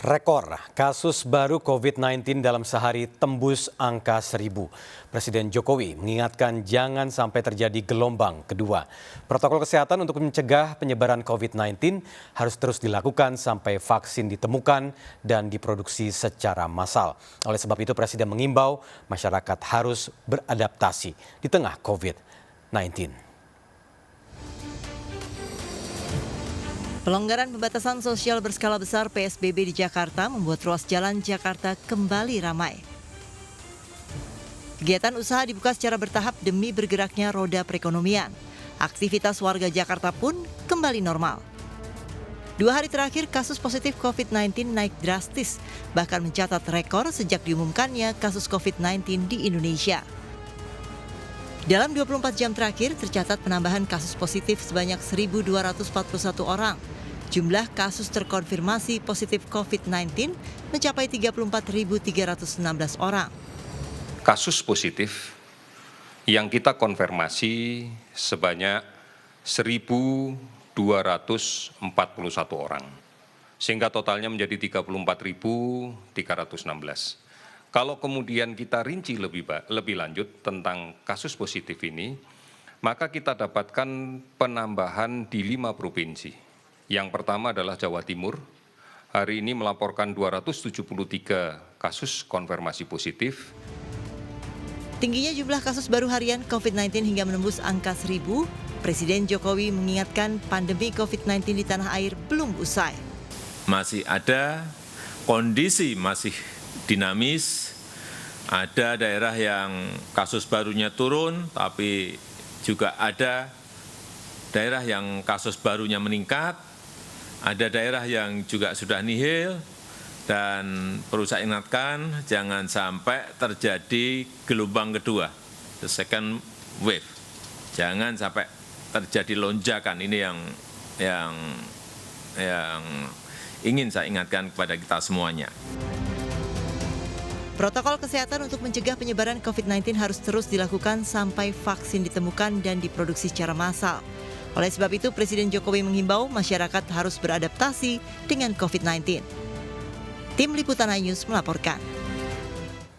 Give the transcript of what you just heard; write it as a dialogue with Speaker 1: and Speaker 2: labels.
Speaker 1: Rekor kasus baru COVID-19 dalam sehari tembus angka 1.000. Presiden Jokowi mengingatkan jangan sampai terjadi gelombang kedua. Protokol kesehatan untuk mencegah penyebaran COVID-19 harus terus dilakukan sampai vaksin ditemukan dan diproduksi secara massal. Oleh sebab itu Presiden mengimbau masyarakat harus beradaptasi di tengah COVID-19.
Speaker 2: Pelonggaran pembatasan sosial berskala besar PSBB di Jakarta membuat ruas jalan Jakarta kembali ramai. Kegiatan usaha dibuka secara bertahap demi bergeraknya roda perekonomian. Aktivitas warga Jakarta pun kembali normal. 2 hari terakhir kasus positif COVID-19 naik drastis, bahkan mencatat rekor sejak diumumkannya kasus COVID-19 di Indonesia. Dalam 24 jam terakhir tercatat penambahan kasus positif sebanyak 1.241 orang. Jumlah kasus terkonfirmasi positif COVID-19 mencapai 34.316 orang.
Speaker 3: Kasus positif yang kita konfirmasi sebanyak 1.241 orang, sehingga totalnya menjadi 34.316. Kalau kemudian kita rinci lebih lanjut tentang kasus positif ini, maka kita dapatkan penambahan di 5 provinsi. Yang pertama adalah Jawa Timur, hari ini melaporkan 273 kasus konfirmasi positif.
Speaker 2: Tingginya jumlah kasus baru harian COVID-19 hingga menembus angka 1.000, Presiden Jokowi mengingatkan pandemi COVID-19 di tanah air belum usai.
Speaker 4: Masih ada kondisi masih dinamis, ada daerah yang kasus barunya turun, tapi juga ada daerah yang kasus barunya meningkat, ada daerah yang juga sudah nihil, dan perlu saya ingatkan jangan sampai terjadi gelombang kedua, the second wave. Jangan sampai terjadi lonjakan, ini yang ingin saya ingatkan kepada kita semuanya.
Speaker 2: Protokol kesehatan untuk mencegah penyebaran COVID-19 harus terus dilakukan sampai vaksin ditemukan dan diproduksi secara massal. Oleh sebab itu, Presiden Jokowi menghimbau masyarakat harus beradaptasi dengan COVID-19. Tim Liputan iNews melaporkan.